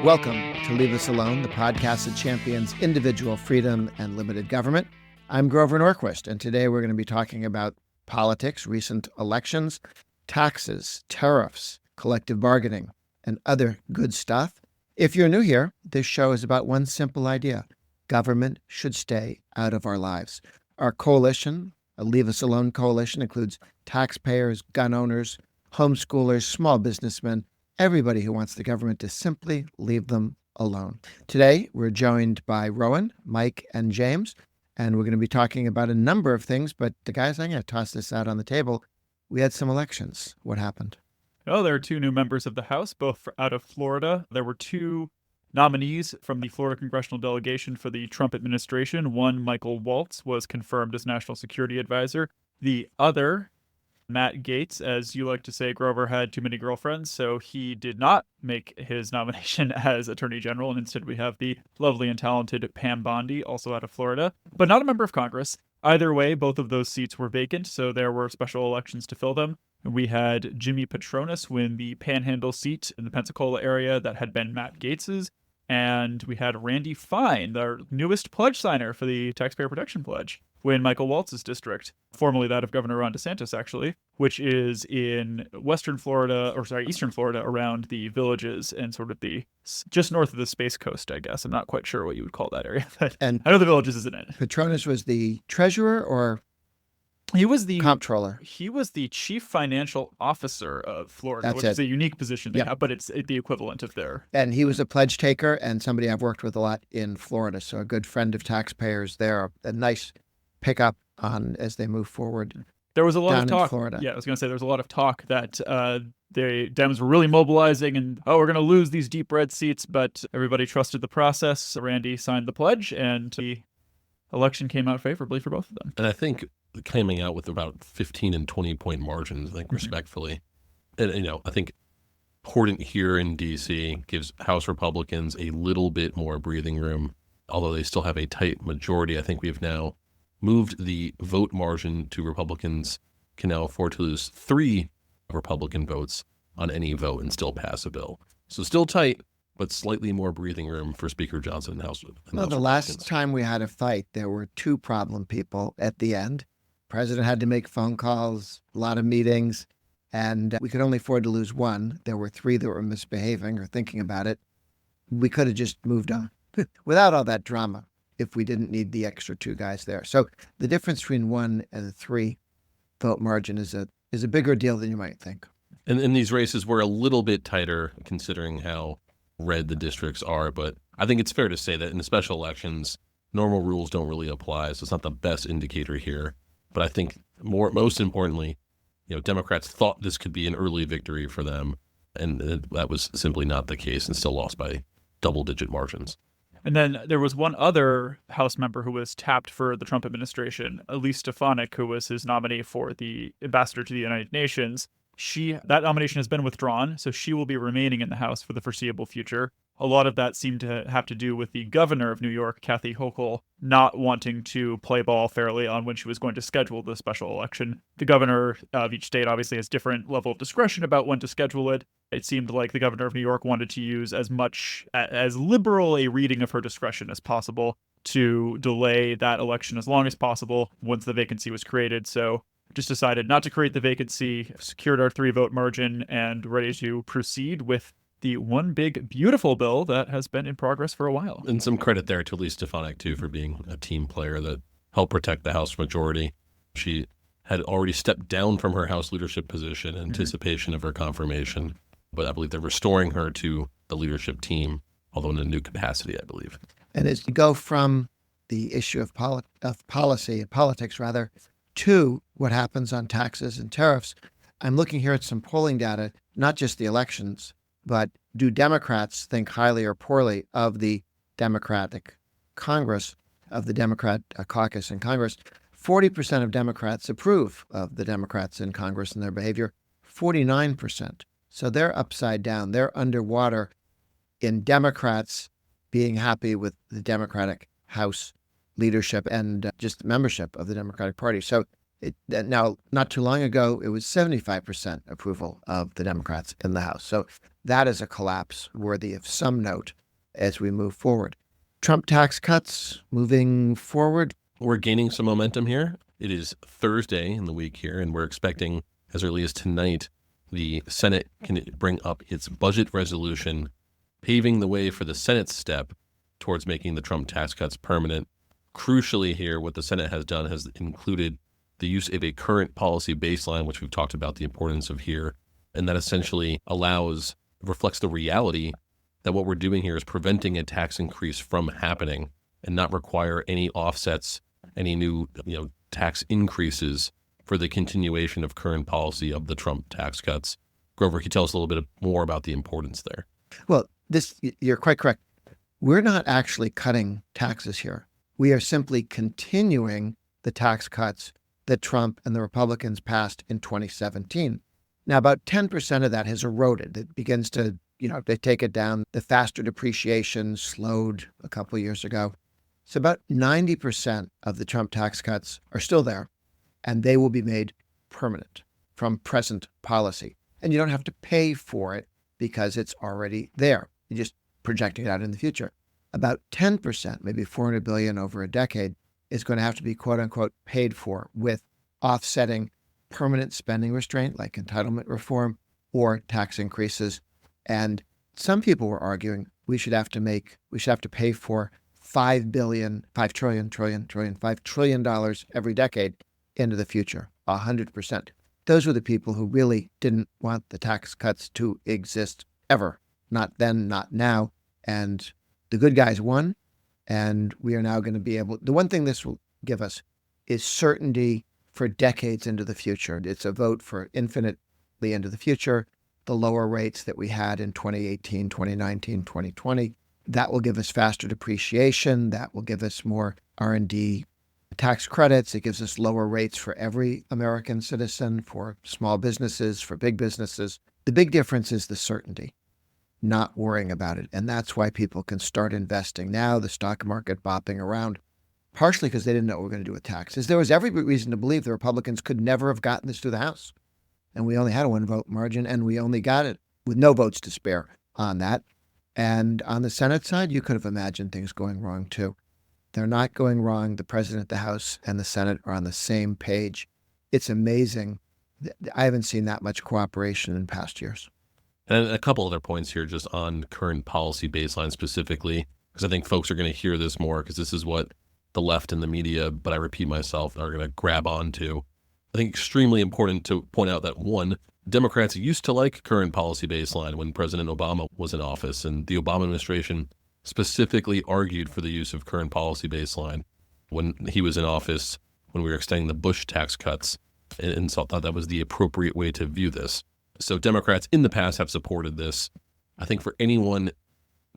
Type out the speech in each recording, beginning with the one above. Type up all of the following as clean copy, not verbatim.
Welcome to Leave Us Alone, the podcast that champions individual freedom and limited government. I'm Grover Norquist, and today we're going to be talking about politics, recent elections, taxes, tariffs, collective bargaining, and other good stuff. If you're new here, this show is about one simple idea. Government should stay out of our lives. Our coalition, a Leave Us Alone coalition, includes taxpayers, gun owners, homeschoolers, small businessmen, everybody who wants the government to simply leave them alone. Today, we're joined by Rowan, Mike, and James, and we're going to be talking about a number of things, but the guys, I'm going to toss this out on the table. We had some elections. What happened? Oh, there are two new members of the House, both out of Florida. There were two nominees from the Florida congressional delegation for the Trump administration. One, Michael Waltz, was confirmed as National Security Advisor. The other, Matt Gaetz, as you like to say, Grover had too many girlfriends, so he did not make his nomination as Attorney General, and instead we have the lovely and talented Pam Bondi, also out of Florida, but not a member of Congress. Either way, both of those seats were vacant, so there were special elections to fill them. We had Jimmy Patronis win the Panhandle seat in the Pensacola area that had been Matt Gaetz's, and we had Randy Fine, our newest pledge signer for the Taxpayer Protection Pledge, win Michael Waltz's district, formerly that of Governor Ron DeSantis, actually, which is in Eastern Florida, around the Villages and sort of just north of the Space Coast, I guess. I'm not quite sure what you would call that area, but And I know the Villages isn't it. Patronis was the treasurer or He was the comptroller? He was the chief financial officer of Florida, That's which is a unique position they have, but it's the equivalent of their. And he was a pledge taker and somebody I've worked with a lot in Florida, so a good friend of taxpayers there. A nice pickup on as they move forward. There was a lot of talk. Florida. Yeah, I was going to say there was a lot of talk that the Dems were really mobilizing and, we're going to lose these deep red seats, but everybody trusted the process. Randy signed the pledge, and the election came out favorably for both of them. And I think coming out with about 15 and 20-point margins, I think, respectfully. And, I think important here in D.C. gives House Republicans a little bit more breathing room, although they still have a tight majority. I think we've now moved the vote margin to Republicans can now afford to lose 3 Republican votes on any vote and still pass a bill. So still tight, but slightly more breathing room for Speaker Johnson and House. Well, the last time we had a fight, there were 2 problem people at the end. The president had to make phone calls, a lot of meetings, and we could only afford to lose 1. There were 3 that were misbehaving or thinking about it. We could have just moved on without all that drama if we didn't need the extra 2 guys there. So the difference between 1 and 3 vote margin is a bigger deal than you might think. And these races were a little bit tighter considering how red the districts are, but I think it's fair to say that in the special elections, normal rules don't really apply, so it's not the best indicator here. But I think most importantly, Democrats thought this could be an early victory for them, and that was simply not the case and still lost by double-digit margins. And then there was one other House member who was tapped for the Trump administration, Elise Stefanik, who was his nominee for the ambassador to the United Nations. That nomination has been withdrawn, so she will be remaining in the House for the foreseeable future. A lot of that seemed to have to do with the governor of New York, Kathy Hochul, not wanting to play ball fairly on when she was going to schedule the special election. The governor of each state obviously has different level of discretion about when to schedule it. It seemed like the governor of New York wanted to use as liberal a reading of her discretion as possible to delay that election as long as possible once the vacancy was created. So just decided not to create the vacancy, secured our 3-vote margin, and ready to proceed with the one big, beautiful bill that has been in progress for a while. And some credit there to Elise Stefanik, too, for being a team player that helped protect the House majority. She had already stepped down from her House leadership position in anticipation of her confirmation, but I believe they're restoring her to the leadership team, although in a new capacity, I believe. And as you go from the issue of politics, to what happens on taxes and tariffs, I'm looking here at some polling data, not just the elections, but do Democrats think highly or poorly of the Democratic Congress, of the Democrat caucus in Congress? 40% of Democrats approve of the Democrats in Congress and their behavior, 49%. So they're upside down. They're underwater in Democrats being happy with the Democratic House leadership and just membership of the Democratic Party. So Now, not too long ago, it was 75% approval of the Democrats in the House. So that is a collapse worthy of some note as we move forward. Trump tax cuts moving forward. We're gaining some momentum here. It is Thursday in the week here, and we're expecting as early as tonight, the Senate can bring up its budget resolution, paving the way for the Senate's step towards making the Trump tax cuts permanent. Crucially here, what the Senate has done has included the use of a current policy baseline, which we've talked about the importance of here, and that essentially reflects the reality that what we're doing here is preventing a tax increase from happening and not require any offsets, any new tax increases for the continuation of current policy of the Trump tax cuts. Grover, can you tell us a little bit more about the importance there? Well, you're quite correct. We're not actually cutting taxes here. We are simply continuing the tax cuts that Trump and the Republicans passed in 2017. Now, about 10% of that has eroded. It begins to, they take it down. The faster depreciation slowed a couple of years ago. So about 90% of the Trump tax cuts are still there, and they will be made permanent from present policy. And you don't have to pay for it because it's already there. You're just projecting it out in the future. About 10%, maybe $400 billion over a decade, is going to have to be quote unquote paid for with offsetting permanent spending restraint like entitlement reform or tax increases. And some people were arguing we should have to pay for $5 trillion every decade into the future, 100%. Those were the people who really didn't want the tax cuts to exist ever. Not then, not now. And the good guys won. And we are now going to be the one thing this will give us is certainty for decades into the future. It's a vote for infinitely into the future. The lower rates that we had in 2018, 2019, 2020, that will give us faster depreciation. That will give us more R&D tax credits. It gives us lower rates for every American citizen, for small businesses, for big businesses. The big difference is the certainty, not worrying about it. And that's why people can start investing now, the stock market bopping around, partially because they didn't know what we were going to do with taxes. There was every reason to believe the Republicans could never have gotten this through the House. And we only had a 1-vote margin, and we only got it with no votes to spare on that. And on the Senate side, you could have imagined things going wrong too. They're not going wrong. The president, the House, and the Senate are on the same page. It's amazing. I haven't seen that much cooperation in past years. And a couple other points here just on current policy baseline specifically, because I think folks are going to hear this more because this is what the left and the media, but I repeat myself, are going to grab onto. I think extremely important to point out that, one, Democrats used to like current policy baseline when President Obama was in office, and the Obama administration specifically argued for the use of current policy baseline when he was in office, when we were extending the Bush tax cuts, and so thought that was the appropriate way to view this. So Democrats in the past have supported this. I think for anyone,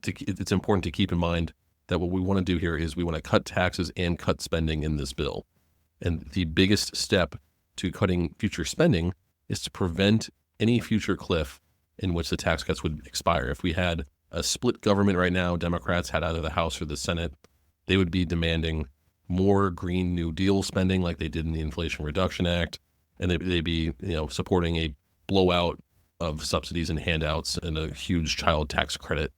it's important to keep in mind that what we want to do here is we want to cut taxes and cut spending in this bill. And the biggest step to cutting future spending is to prevent any future cliff in which the tax cuts would expire. If we had a split government right now, Democrats had either the House or the Senate, they would be demanding more Green New Deal spending like they did in the Inflation Reduction Act, and they'd be supporting a blowout of subsidies and handouts and a huge child tax credit,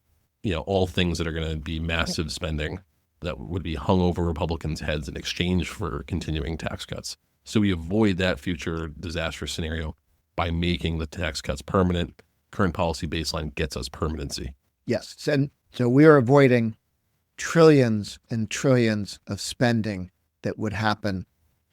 all things that are going to be massive spending that would be hung over Republicans' heads in exchange for continuing tax cuts. So we avoid that future disastrous scenario by making the tax cuts permanent. Current policy baseline gets us permanency. Yes. And so we are avoiding trillions and trillions of spending that would happen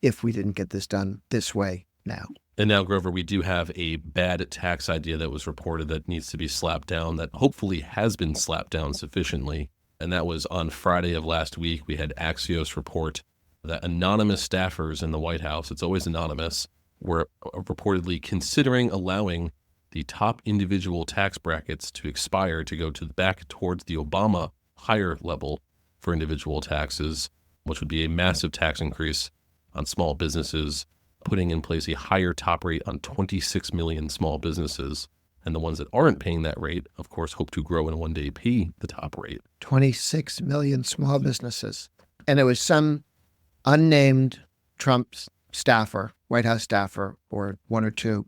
if we didn't get this done this way now. And now, Grover, we do have a bad tax idea that was reported that needs to be slapped down, that hopefully has been slapped down sufficiently. And that was on Friday of last week. We had Axios report that anonymous staffers in the White House, it's always anonymous, were reportedly considering allowing the top individual tax brackets to expire to go back towards the Obama higher level for individual taxes, which would be a massive tax increase on small businesses, putting in place a higher top rate on 26 million small businesses. And the ones that aren't paying that rate, of course, hope to grow and one day pay the top rate. 26 million small businesses. And it was some unnamed Trump staffer White House staffer or one or two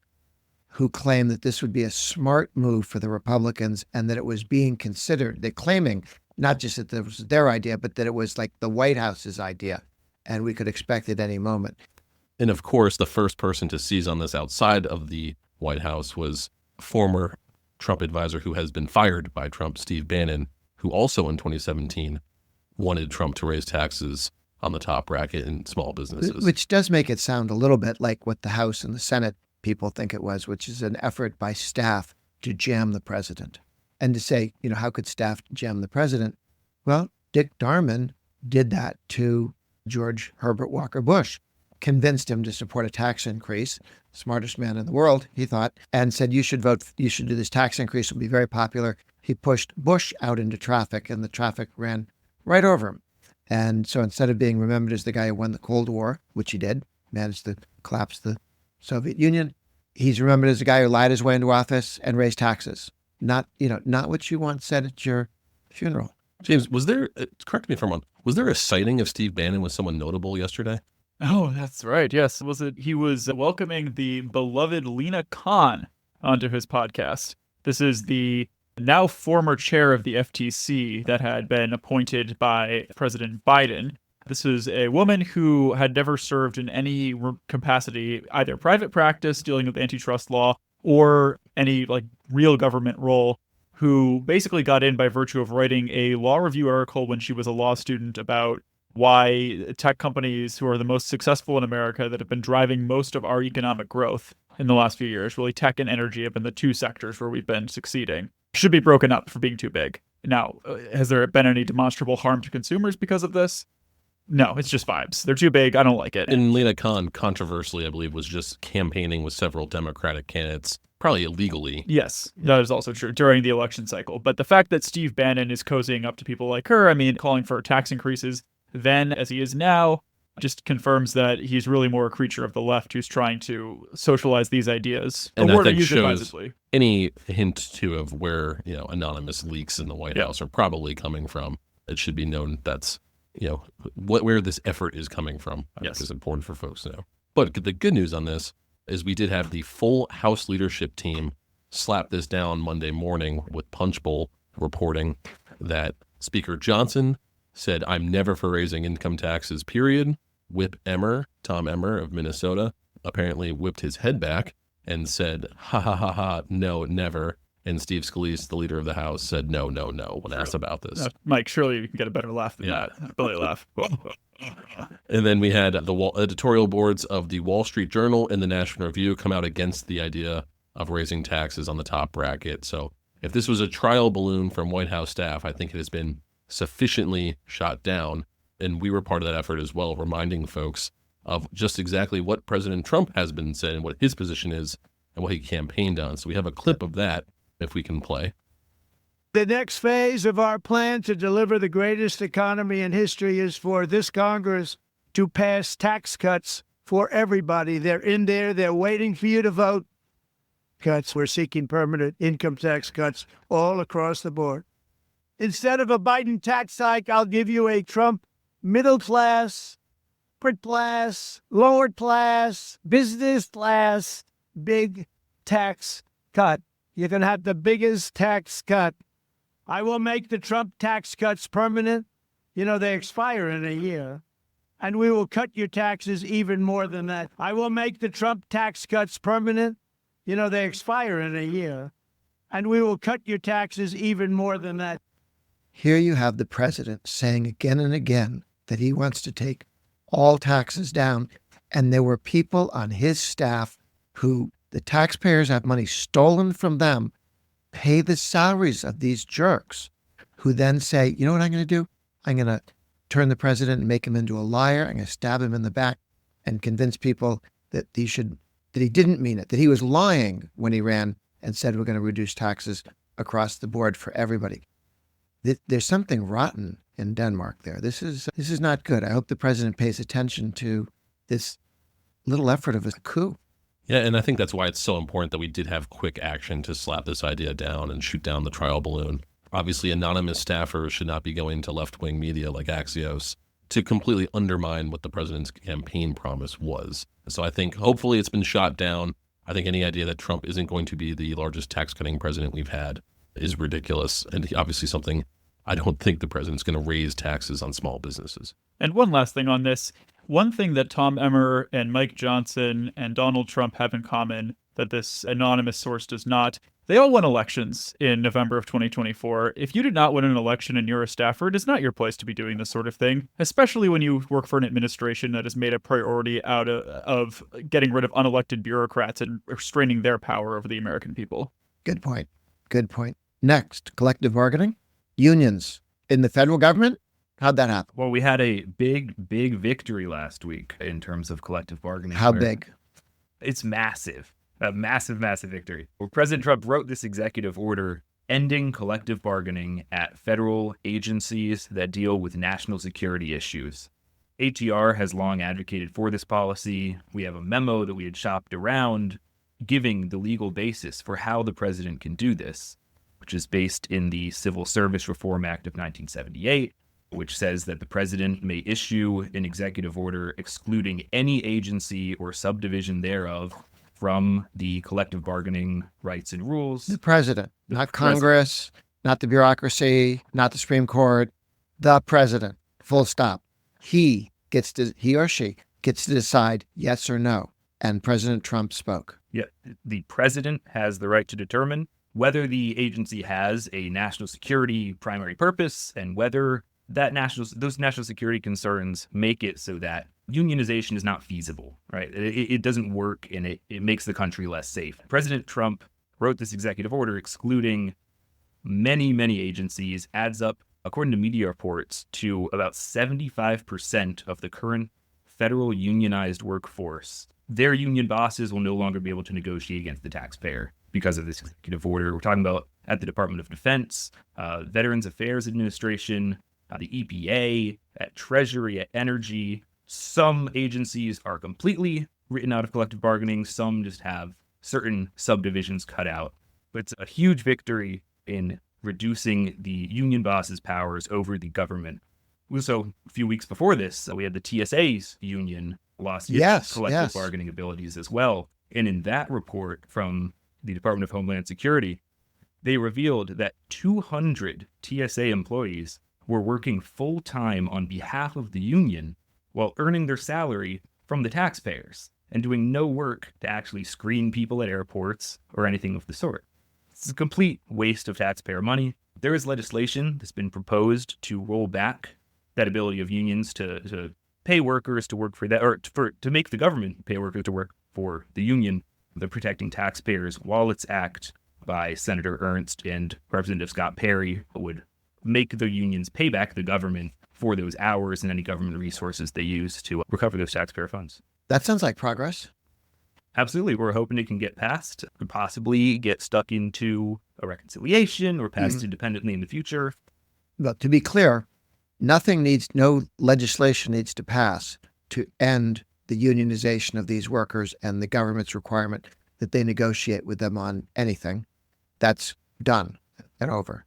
who claimed that this would be a smart move for the Republicans and that it was being considered. They're claiming not just that it was their idea, but that it was like the White House's idea and we could expect it any moment. And of course, the first person to seize on this outside of the White House was former Trump advisor who has been fired by Trump, Steve Bannon, who also in 2017 wanted Trump to raise taxes on the top bracket in small businesses. Which does make it sound a little bit like what the House and the Senate people think it was, which is an effort by staff to jam the president. And to say, how could staff jam the president? Well, Dick Darman did that to George Herbert Walker Bush, convinced him to support a tax increase, smartest man in the world, he thought, and said, you should do this tax increase, it'll be very popular. He pushed Bush out into traffic and the traffic ran right over him. And so instead of being remembered as the guy who won the Cold War, which he did, managed to collapse the Soviet Union, he's remembered as the guy who lied his way into office and raised taxes. Not what you once said at your funeral. James, was there, correct me if I'm wrong, was there a sighting of Steve Bannon with someone notable yesterday? Oh, that's right. Yes. He was welcoming the beloved Lena Khan onto his podcast. This is the now former chair of the FTC that had been appointed by President Biden. This is a woman who had never served in any capacity, either private practice dealing with antitrust law or any real government role, who basically got in by virtue of writing a law review article when she was a law student about why tech companies who are the most successful in America that have been driving most of our economic growth in the last few years, really tech and energy have been the two sectors where we've been succeeding, should be broken up for being too big. Now, has there been any demonstrable harm to consumers because of this? No, it's just vibes. They're too big. I don't like it. And Lena Khan, controversially, I believe, was just campaigning with several Democratic candidates, probably illegally. Yes, that is also true during the election cycle. But the fact that Steve Bannon is cozying up to people like her, calling for tax increases then as he is now, just confirms that he's really more a creature of the left who's trying to socialize these ideas. And I think shows any hint, too, of where, anonymous leaks in the White House are probably coming from. It should be known that's, where this effort is coming from. I think is important for folks to know. But the good news on this is we did have the full House leadership team slap this down Monday morning with Punchbowl reporting that Speaker Johnson said, "I'm never for raising income taxes, period." Whip Emmer, Tom Emmer of Minnesota, apparently whipped his head back and said, "Ha ha ha ha, no, never." And Steve Scalise, the leader of the House, said, no, when asked about this. Mike, surely you can get a better laugh than that. Belly laugh. And then we had the editorial boards of the Wall Street Journal and the National Review come out against the idea of raising taxes on the top bracket. So if this was a trial balloon from White House staff, I think it has been sufficiently shot down. And we were part of that effort as well, reminding folks of just exactly what President Trump has been saying and what his position is and what he campaigned on. So we have a clip of that, if we can play. The next phase of our plan to deliver the greatest economy in history is for this Congress to pass tax cuts for everybody. They're in there. They're waiting for you to vote. Cuts. We're seeking permanent income tax cuts all across the board. Instead of a Biden tax hike, I'll give you a Trump middle class, upper class, lower class, business class, big tax cut. You're going to have the biggest tax cut. I will make the Trump tax cuts permanent. They expire in a year. And we will cut your taxes even more than that. I will make the Trump tax cuts permanent. They expire in a year. And we will cut your taxes even more than that. Here you have the president saying again and again that he wants to take all taxes down. And there were people on his staff who the taxpayers have money stolen from them, pay the salaries of these jerks, who then say, you know what I'm going to do? I'm going to turn the president and make him into a liar. I'm going to stab him in the back and convince people that he didn't mean it, that he was lying when he ran and said we're going to reduce taxes across the board for everybody. There's something rotten in Denmark there. This is not good. I hope the president pays attention to this little effort of a coup. Yeah, and I think that's why it's so important that we did have quick action to slap this idea down and shoot down the trial balloon. Obviously, anonymous staffers should not be going to left-wing media like Axios to completely undermine what the president's campaign promise was. So I think hopefully it's been shot down. I think any idea that Trump isn't going to be the largest tax-cutting president we've had is ridiculous, and obviously something I don't think the president's going to raise taxes on small businesses. And one last thing on this. One thing that Tom Emmer and Mike Johnson and Donald Trump have in common that this anonymous source does not, they all won elections in November of 2024. If you did not win an election and you're a staffer, it is not your place to be doing this sort of thing, especially when you work for an administration that has made a priority out of getting rid of unelected bureaucrats and restraining their power over the American people. Good point. Good point. Next, collective bargaining. Unions in the federal government. How'd that happen? Well, we had a big victory last week in terms of collective bargaining. How big? It's massive. A massive victory. Well, President Trump wrote this executive order ending collective bargaining at federal agencies that deal with national security issues. ATR has long advocated for this policy. We have a memo that we had shopped around giving the legal basis for how the president can do this, which is based in the Civil Service Reform Act of 1978, which says that the president may issue an executive order excluding any agency or subdivision thereof from the collective bargaining rights and rules. The president, not Congress, not the bureaucracy, not the Supreme Court, the president, full stop. He or she gets to decide yes or no. And President Trump spoke. Yeah, the president has the right to determine whether the agency has a national security primary purpose and whether those national security concerns make it so that unionization is not feasible, right? It doesn't work, and it makes the country less safe. President Trump wrote this executive order excluding many agencies, adds up, according to media reports, to about 75% of the current federal unionized workforce. Their union bosses will no longer be able to negotiate against the taxpayer because of this executive order. We're talking about at the Department of Defense, Veterans Affairs Administration, the EPA, at Treasury, at Energy. Some agencies are completely written out of collective bargaining. Some just have certain subdivisions cut out. But it's a huge victory in reducing the union boss's powers over the government. So a few weeks before this, we had the TSA's union lost its collective bargaining abilities as well. And in that report from the Department of Homeland Security, they revealed that 200 TSA employees were working full-time on behalf of the union while earning their salary from the taxpayers and doing no work to actually screen people at airports or anything of the sort. It's a complete waste of taxpayer money. There is legislation that's been proposed to roll back that ability of unions to pay workers to work for that, or to make the government pay workers to work for the union. The Protecting Taxpayers Wallets Act by Senator Ernst and Representative Scott Perry would make the unions pay back the government for those hours and any government resources they use to recover those taxpayer funds. That sounds like progress. Absolutely. We're hoping it can get passed, could possibly get stuck into a reconciliation or passed independently in the future. But to be clear, no legislation needs to pass to end the unionization of these workers and the government's requirement that they negotiate with them on anything. That's done and over.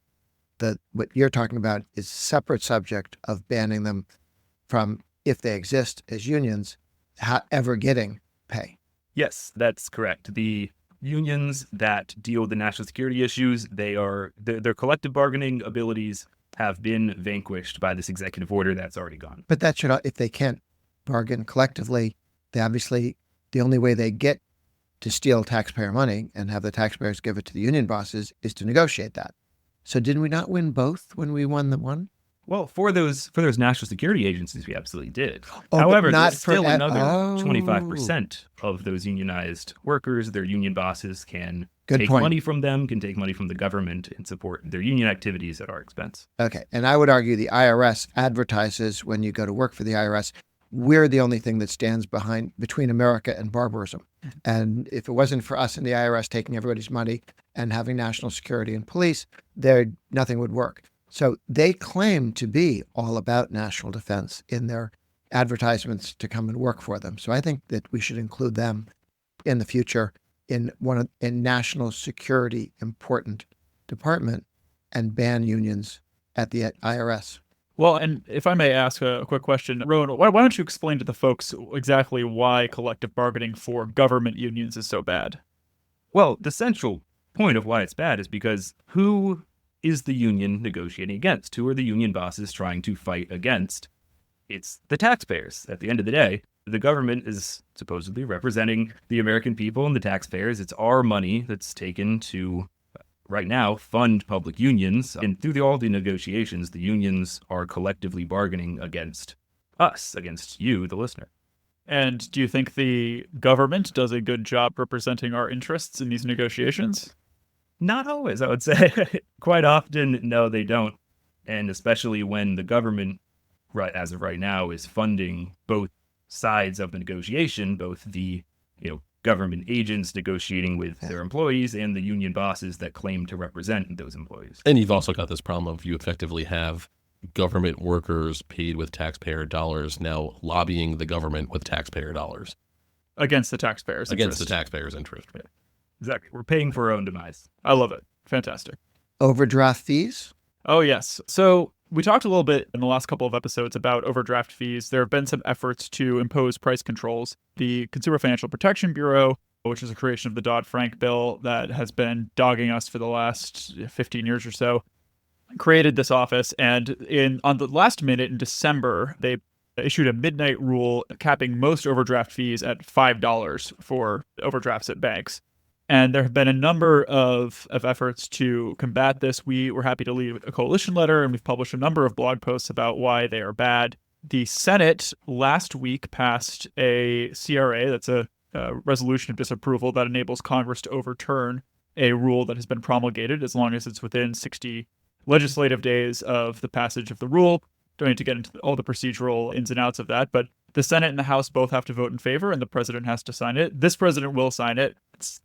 What you're talking about is a separate subject of banning them from, if they exist as unions, ever getting pay. Yes, that's correct. The unions that deal with the national security issues, their collective bargaining abilities have been vanquished by this executive order that's already gone. But that should, if they can't bargain collectively, the only way they get to steal taxpayer money and have the taxpayers give it to the union bosses is to negotiate that. So did we not win both when we won the one? Well, for those national security agencies, we absolutely did. Oh, however, not there's still another 25% 25% of those unionized workers. Their union bosses can Good take point. money from them, can take money from the government and support their union activities at our expense. Okay. And I would argue the IRS advertises when you go to work for the IRS, we're the only thing that stands between America and barbarism. And if it wasn't for us and the IRS taking everybody's money and having national security and police, nothing would work. So they claim to be all about national defense in their advertisements to come and work for them. So I think that we should include them in the future in national security important department and ban unions at the IRS. Well, and if I may ask a quick question, Rowan, why don't you explain to the folks exactly why collective bargaining for government unions is so bad? Well, the central point of why it's bad is because who is the union negotiating against? Who are the union bosses trying to fight against? It's the taxpayers. At the end of the day, the government is supposedly representing the American people and the taxpayers. It's our money that's taken to, right now, fund public unions. And through all the negotiations, the unions are collectively bargaining against us, against you, the listener. And do you think the government does a good job representing our interests in these negotiations? Not always, I would say. Quite often, no, they don't. And especially when the government, right as of right now, is funding both sides of the negotiation, both the government agents negotiating with their employees and the union bosses that claim to represent those employees. And you've also got this problem of you effectively have government workers paid with taxpayer dollars now lobbying the government with taxpayer dollars. Against the taxpayers' Against interest. the taxpayers' interest. Yeah. Exactly. We're paying for our own demise. I love it. Fantastic. Overdraft fees? Oh, yes. So we talked a little bit in the last couple of episodes about overdraft fees. There have been some efforts to impose price controls. The Consumer Financial Protection Bureau, which is a creation of the Dodd-Frank bill that has been dogging us for the last 15 years or so, created this office. And on the last minute in December, they issued a midnight rule capping most overdraft fees at $5 for overdrafts at banks. And there have been a number of efforts to combat this. We were happy to lead a coalition letter, and we've published a number of blog posts about why they are bad. The Senate last week passed a CRA, that's a resolution of disapproval that enables Congress to overturn a rule that has been promulgated as long as it's within 60 legislative days of the passage of the rule. Don't need to get into all the procedural ins and outs of that, but the Senate and the House both have to vote in favor, and the president has to sign it. This president will sign it.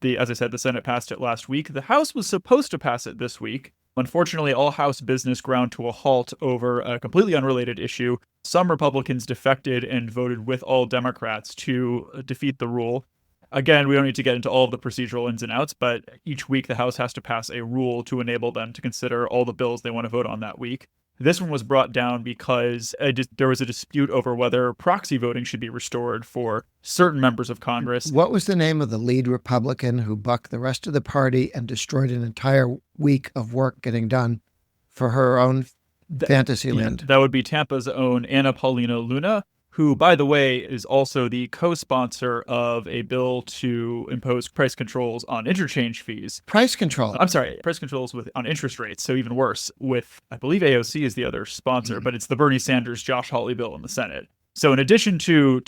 As I said, the Senate passed it last week. The House was supposed to pass it this week. Unfortunately, all House business ground to a halt over a completely unrelated issue. Some Republicans defected and voted with all Democrats to defeat the rule. Again, we don't need to get into all of the procedural ins and outs, but each week the House has to pass a rule to enable them to consider all the bills they want to vote on that week. This one was brought down because there was a dispute over whether proxy voting should be restored for certain members of Congress. What was the name of the lead Republican who bucked the rest of the party and destroyed an entire week of work getting done for her own fantasy land? That would be Tampa's own Anna Paulina Luna, who, by the way, is also the co-sponsor of a bill to impose price controls on interchange fees. Price control? I'm sorry, price controls on interest rates, so even worse, with, I believe AOC is the other sponsor, but it's the Bernie Sanders, Josh Hawley bill in the Senate. So in addition to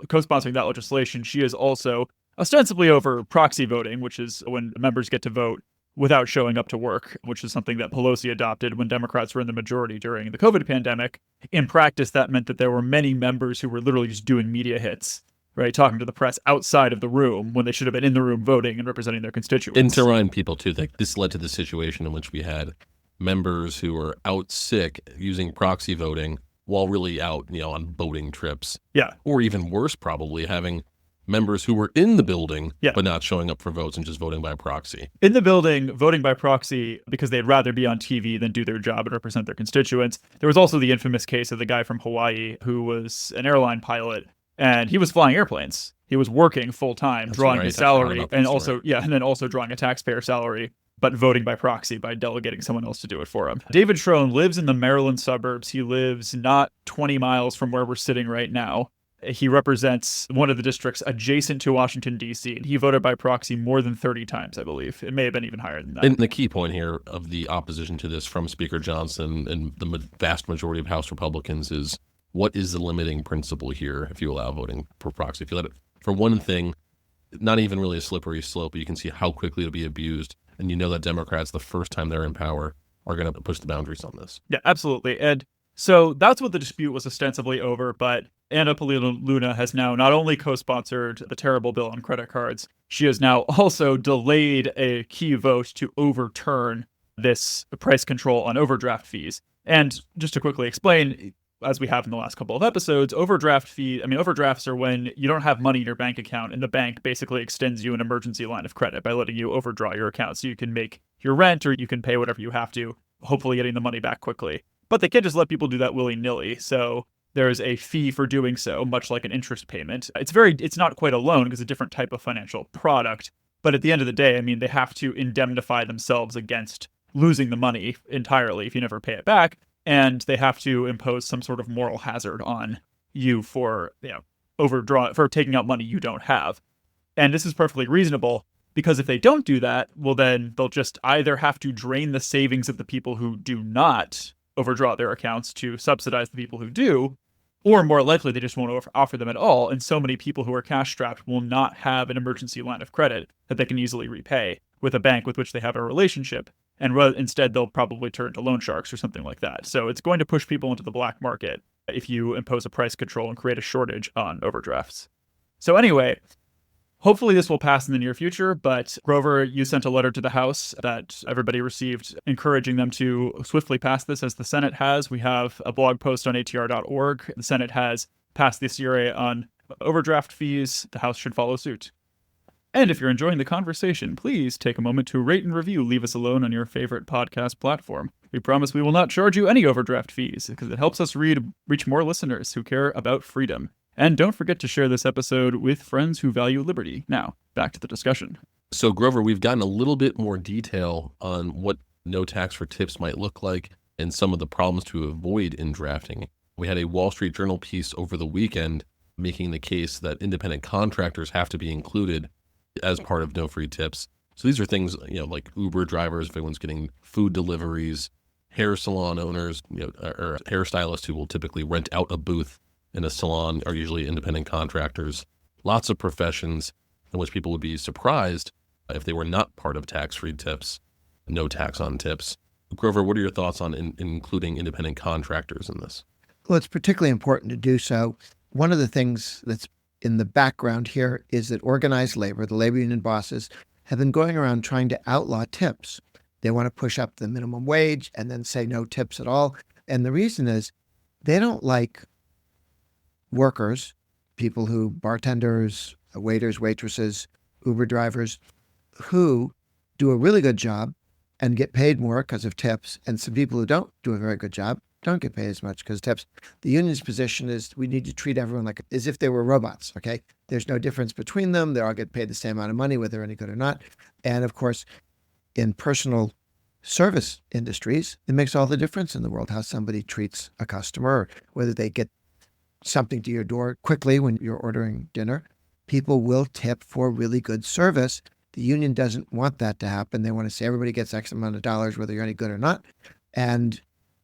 co-sponsoring that legislation, she is also ostensibly over proxy voting, which is when members get to vote without showing up to work, which is something that Pelosi adopted when Democrats were in the majority during the COVID pandemic. In practice, that meant that there were many members who were literally just doing media hits, right, talking to the press outside of the room when they should have been in the room voting and representing their constituents. And to remind people, too, that this led to the situation in which we had members who were out sick using proxy voting while really out, on boating trips. Yeah. Or even worse, probably having members who were in the building but not showing up for votes and just voting by proxy. In the building, voting by proxy because they'd rather be on TV than do their job and represent their constituents. There was also the infamous case of the guy from Hawaii who was an airline pilot, and he was flying airplanes. He was working full time, drawing his salary, and then also drawing a taxpayer salary, but voting by proxy by delegating someone else to do it for him. David Schrone lives in the Maryland suburbs. He lives not 20 miles from where we're sitting right now. He represents one of the districts adjacent to Washington, D.C., and he voted by proxy more than 30 times, I believe. It may have been even higher than that. And the key point here of the opposition to this from Speaker Johnson and the vast majority of House Republicans is, what is the limiting principle here if you allow voting for proxy? If you let it, for one thing, not even really a slippery slope, but you can see how quickly it'll be abused. And you know that Democrats, the first time they're in power, are going to push the boundaries on this. Yeah, absolutely. And so that's what the dispute was ostensibly over, but Anna Paulina Luna has now not only co-sponsored the terrible bill on credit cards, she has now also delayed a key vote to overturn this price control on overdraft fees. And just to quickly explain, as we have in the last couple of episodes, overdrafts are when you don't have money in your bank account and the bank basically extends you an emergency line of credit by letting you overdraw your account so you can make your rent or you can pay whatever you have to, hopefully getting the money back quickly. But they can't just let people do that willy-nilly. So there's a fee for doing so, much like an interest payment. It's not quite a loan because it's a different type of financial product. But at the end of the day, I mean, they have to indemnify themselves against losing the money entirely if you never pay it back. And they have to impose some sort of moral hazard on you for, for taking out money you don't have. And this is perfectly reasonable because if they don't do that, well, then they'll just either have to drain the savings of the people who do not overdraw their accounts to subsidize the people who do, or more likely they just won't offer them at all. And so many people who are cash strapped will not have an emergency line of credit that they can easily repay with a bank with which they have a relationship. And instead, they'll probably turn to loan sharks or something like that. So it's going to push people into the black market if you impose a price control and create a shortage on overdrafts. So anyway, hopefully this will pass in the near future, but Grover, you sent a letter to the House that everybody received encouraging them to swiftly pass this as the Senate has. We have a blog post on atr.org. The Senate has passed the CRA on overdraft fees. The House should follow suit. And if you're enjoying the conversation, please take a moment to rate and review Leave Us Alone on your favorite podcast platform. We promise we will not charge you any overdraft fees because it helps us reach more listeners who care about freedom. And don't forget to share this episode with friends who value liberty. Now, back to the discussion. So, Grover, we've gotten a little bit more detail on what no tax for tips might look like and some of the problems to avoid in drafting. We had a Wall Street Journal piece over the weekend making the case that independent contractors have to be included as part of no free tips. So these are things, like Uber drivers, if anyone's getting food deliveries, hair salon owners, or hairstylists who will typically rent out a booth in a salon are usually independent contractors. Lots of professions in which people would be surprised if they were not part of tax-free tips, no tax on tips. Grover, what are your thoughts on including independent contractors in this? Well, it's particularly important to do so. One of the things that's in the background here is that organized labor, the labor union bosses, have been going around trying to outlaw tips. They want to push up the minimum wage and then say no tips at all. And the reason is they don't like workers, people who, bartenders, waiters, waitresses, Uber drivers, who do a really good job and get paid more because of tips, and some people who don't do a very good job don't get paid as much because of tips. The union's position is we need to treat everyone like as if they were robots, okay? There's no difference between them. They all get paid the same amount of money, whether they're any good or not. And of course, in personal service industries, it makes all the difference in the world how somebody treats a customer, or whether they get something to your door quickly when you're ordering dinner. People will tip for really good service. The union doesn't want that to happen. They want to say everybody gets X amount of dollars, whether you're any good or not. And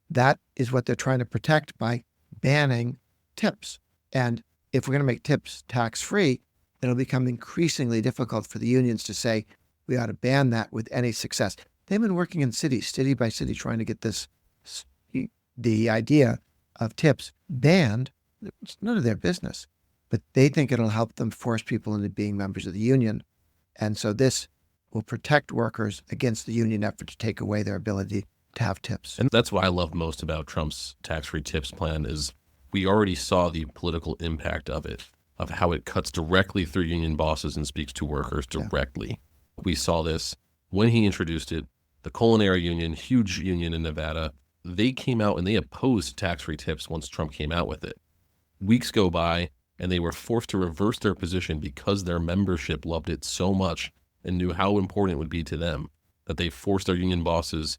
that is what they're trying to protect by banning tips. And if we're going to make tips tax-free, it'll become increasingly difficult for the unions to say we ought to ban that with any success. They've been working in cities, city by city, trying to get the idea of tips banned. It's none of their business, but they think it'll help them force people into being members of the union. And so this will protect workers against the union effort to take away their ability to have tips. And that's what I love most about Trump's tax-free tips plan is we already saw the political impact of it, of how it cuts directly through union bosses and speaks to workers directly. Yeah. We saw this when he introduced it. The culinary union, huge union in Nevada, they came out and they opposed tax-free tips once Trump came out with it. Weeks go by and they were forced to reverse their position because their membership loved it so much and knew how important it would be to them that they forced their union bosses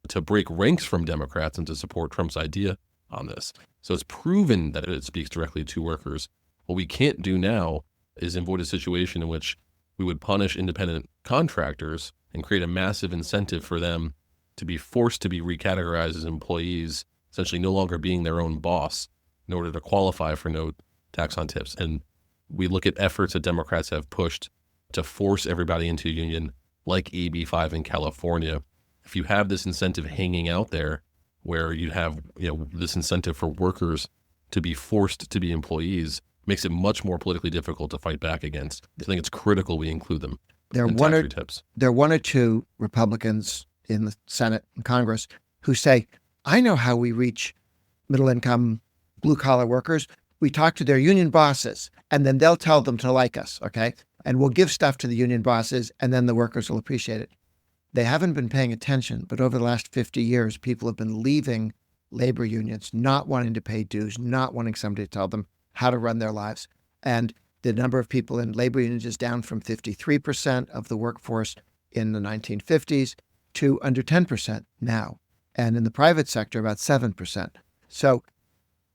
to break ranks from Democrats and to support Trump's idea on this. So it's proven that it speaks directly to workers. What we can't do now is avoid a situation in which we would punish independent contractors and create a massive incentive for them to be forced to be recategorized as employees, essentially no longer being their own boss in order to qualify for no tax on tips. And we look at efforts that Democrats have pushed to force everybody into a union, like AB 5 in California. If you have this incentive hanging out there where you have this incentive for workers to be forced to be employees, makes it much more politically difficult to fight back against. I think it's critical we include them in tax-free tips. There are one or two Republicans in the Senate and Congress who say, I know how we reach middle-income, blue-collar workers. We talk to their union bosses, and then they'll tell them to like us, okay? And we'll give stuff to the union bosses, and then the workers will appreciate it. They haven't been paying attention, but over the last 50 years, people have been leaving labor unions not wanting to pay dues, not wanting somebody to tell them how to run their lives. And the number of people in labor unions is down from 53% of the workforce in the 1950s to under 10% now. And in the private sector, about 7%. So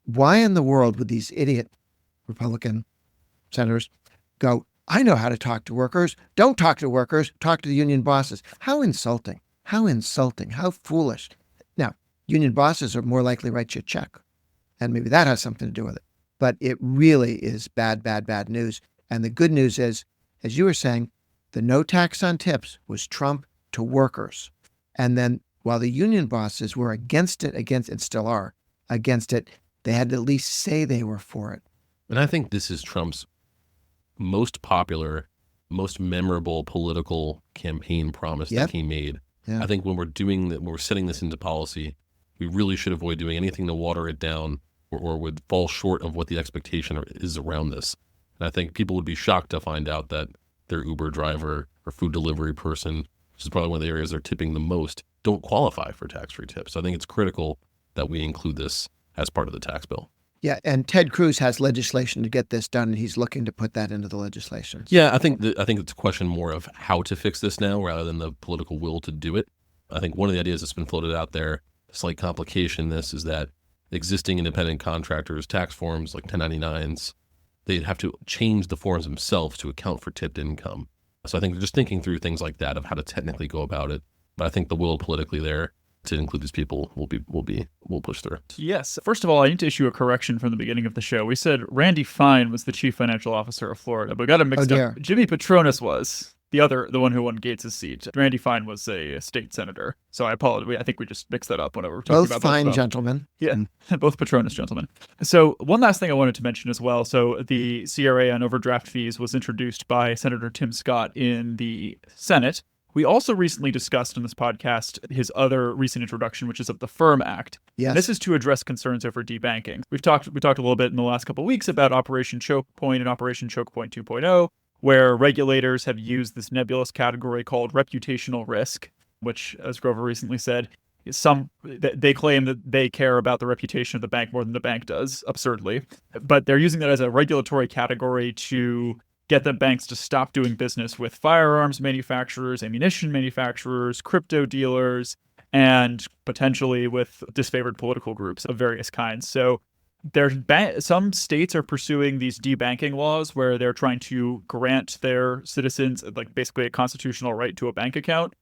why in the world would these idiot Republican senators go, I know how to talk to workers. Don't talk to workers. Talk to the union bosses. How insulting. How insulting. How foolish. Now, union bosses are more likely to write you a check. And maybe that has something to do with it. But it really is bad, bad, bad news. And the good news is, as you were saying, the no tax on tips was Trump to workers. And then while the union bosses were against it, and still are against it, they had to at least say they were for it. And I think this is Trump's most popular, most memorable political campaign promise that he made. Yeah. I think when we're setting this into policy, we really should avoid doing anything to water it down or would fall short of what the expectation is around this. And I think people would be shocked to find out that their Uber driver or food delivery person, which is probably one of the areas they're tipping the most, don't qualify for tax-free tips. I think it's critical that we include this as part of the tax bill. Yeah, and Ted Cruz has legislation to get this done, and he's looking to put that into the legislation. Yeah, I think it's a question more of how to fix this now rather than the political will to do it. I think one of the ideas that's been floated out there, a slight complication in this, is that existing independent contractors' tax forms like 1099s, they'd have to change the forms themselves to account for tipped income. So I think just thinking through things like that of how to technically go about it. But I think the will politically there to include these people will push through. Yes. First of all, I need to issue a correction from the beginning of the show. We said Randy Fine was the chief financial officer of Florida, but we got it mixed up. Jimmy Patronis was the one who won Gates' seat. Randy Fine was a state senator. So I apologize. I think we just mixed that up whenever we're talking about fine gentlemen. Yeah, both Patronis gentlemen. So one last thing I wanted to mention as well. So the CRA on overdraft fees was introduced by Senator Tim Scott in the Senate. We also recently discussed in this podcast his other recent introduction, which is of the Firm Act. Yes. This is to address concerns over debanking. We talked a little bit in the last couple of weeks about Operation Choke Point and Operation Choke Point 2.0, where regulators have used this nebulous category called reputational risk, which, as Grover recently said, they claim that they care about the reputation of the bank more than the bank does, absurdly. But they're using that as a regulatory category to get the banks to stop doing business with firearms manufacturers, ammunition manufacturers, crypto dealers, and potentially with disfavored political groups of various kinds. So some states are pursuing these debanking laws where they're trying to grant their citizens like basically a constitutional right to a bank account.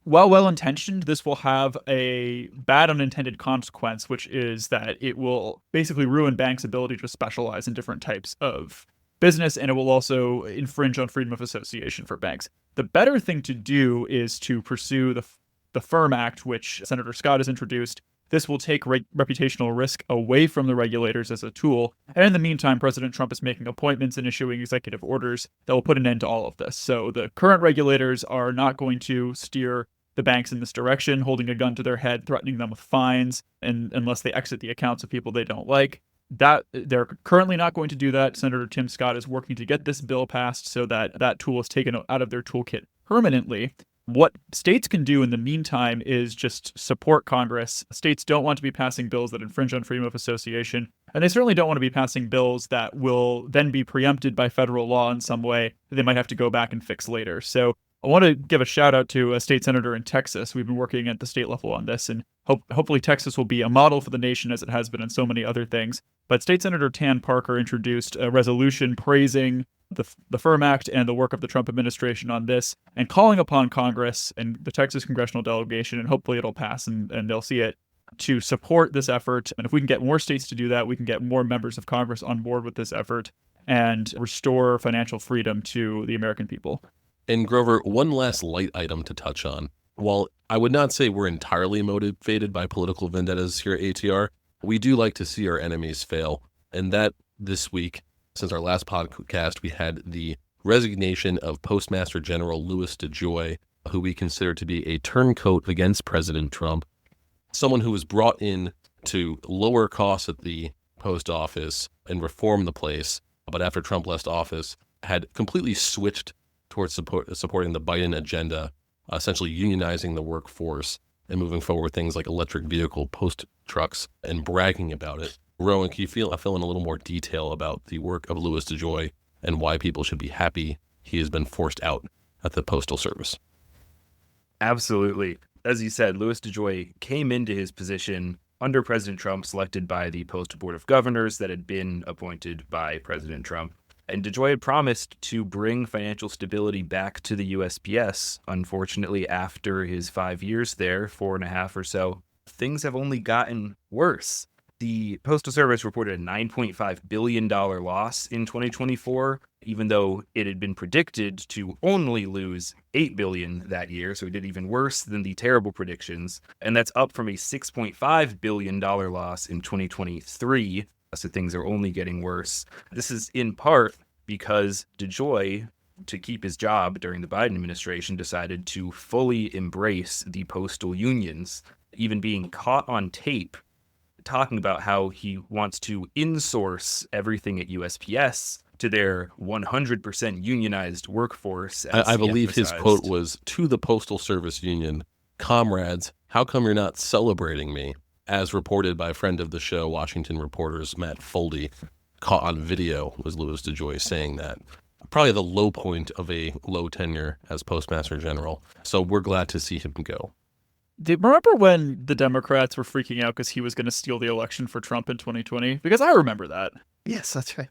While well-intentioned, this will have a bad unintended consequence, which is that it will basically ruin banks' ability to specialize in different types of business, and it will also infringe on freedom of association for banks. The better thing to do is to pursue the Firm Act, which Senator Scott has introduced. This will take reputational risk away from the regulators as a tool. And in the meantime, President Trump is making appointments and issuing executive orders that will put an end to all of this. So the current regulators are not going to steer the banks in this direction, holding a gun to their head, threatening them with fines, and unless they exit the accounts of people they don't like. That they're currently not going to do that. Senator Tim Scott is working to get this bill passed so that that tool is taken out of their toolkit permanently. What states can do in the meantime is just support Congress. States don't want to be passing bills that infringe on freedom of association, and they certainly don't want to be passing bills that will then be preempted by federal law in some way that they might have to go back and fix later. So I want to give a shout out to a state senator in Texas. We've been working at the state level on this, and hopefully Texas will be a model for the nation as it has been in so many other things. But State Senator Tan Parker introduced a resolution praising the Firm Act and the work of the Trump administration on this, and calling upon Congress and the Texas congressional delegation, and hopefully it'll pass and they'll see it, to support this effort. And if we can get more states to do that, we can get more members of Congress on board with this effort and restore financial freedom to the American people. And Grover, one last light item to touch on. While I would not say we're entirely motivated by political vendettas here at ATR, we do like to see our enemies fail. And that this week, since our last podcast, we had the resignation of Postmaster General Louis DeJoy, who we consider to be a turncoat against President Trump, someone who was brought in to lower costs at the post office and reform the place, but after Trump left office, had completely switched towards supporting the Biden agenda, essentially unionizing the workforce and moving forward with things like electric vehicle, trucks and bragging about it. Rowan, can you fill in a little more detail about the work of Louis DeJoy and why people should be happy he has been forced out at the Postal Service? Absolutely. As you said, Louis DeJoy came into his position under President Trump, selected by the Postal Board of Governors that had been appointed by President Trump. And DeJoy had promised to bring financial stability back to the USPS. Unfortunately, after his 5 years there, 4.5 or so, things have only gotten worse. The Postal Service reported a $9.5 billion loss in 2024, even though it had been predicted to only lose $8 billion that year. So it did even worse than the terrible predictions. And that's up from a $6.5 billion loss in 2023. So things are only getting worse. This is in part because DeJoy, to keep his job during the Biden administration, decided to fully embrace the postal unions, even being caught on tape talking about how he wants to insource everything at USPS to their 100% unionized workforce. I believe his quote was, to the Postal Service Union, "Comrades, how come you're not celebrating me?" As reported by a friend of the show, Washington reporters Matt Foldy, caught on video was Louis DeJoy saying that. Probably the low point of a low tenure as Postmaster General. So we're glad to see him go. Remember when the Democrats were freaking out because he was going to steal the election for Trump in 2020? Because I remember that. Yes, that's right.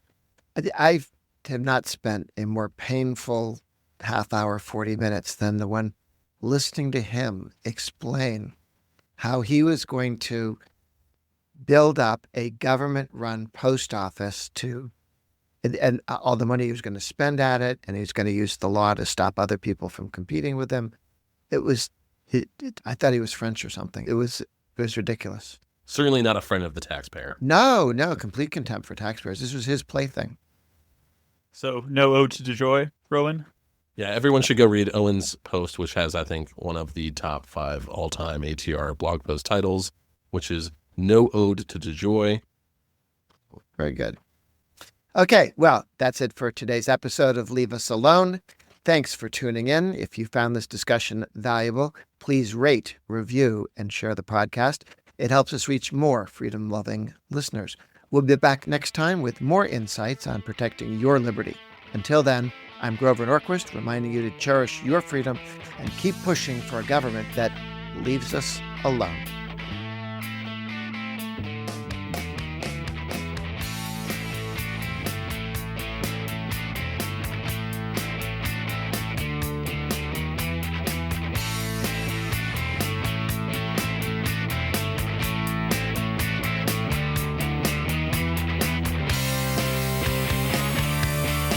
I have not spent a more painful half hour, 40 minutes than the one listening to him explain how he was going to build up a government-run post office and all the money he was going to spend at it, and he was going to use the law to stop other people from competing with him. I thought he was French or something. It was ridiculous. Certainly not a friend of the taxpayer. No, complete contempt for taxpayers. This was his plaything. So no ode to DeJoy, Rowan? Yeah, everyone should go read Owen's post, which has, I think, one of the top 5 all-time ATR blog post titles, which is No Ode to DeJoy. Very good. Okay, well, that's it for today's episode of Leave Us Alone. Thanks for tuning in. If you found this discussion valuable, please rate, review, and share the podcast. It helps us reach more freedom-loving listeners. We'll be back next time with more insights on protecting your liberty. Until then, I'm Grover Norquist, reminding you to cherish your freedom and keep pushing for a government that leaves us alone.